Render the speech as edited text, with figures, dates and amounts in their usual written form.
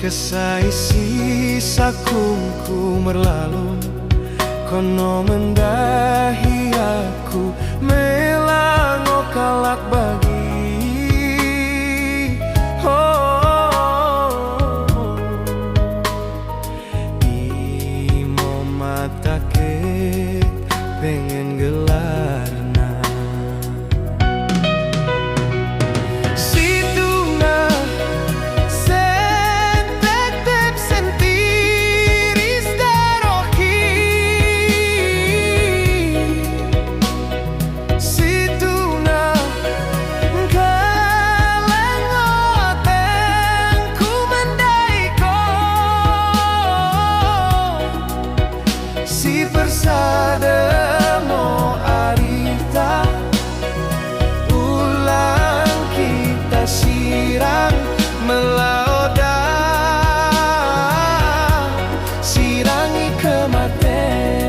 Kesai sisa kungku merlalu, kono mendahi aku melango kalak bagi. Imo matake pengen gelarna si persada mo arita ulang kita sirang melauda sirangi kematian.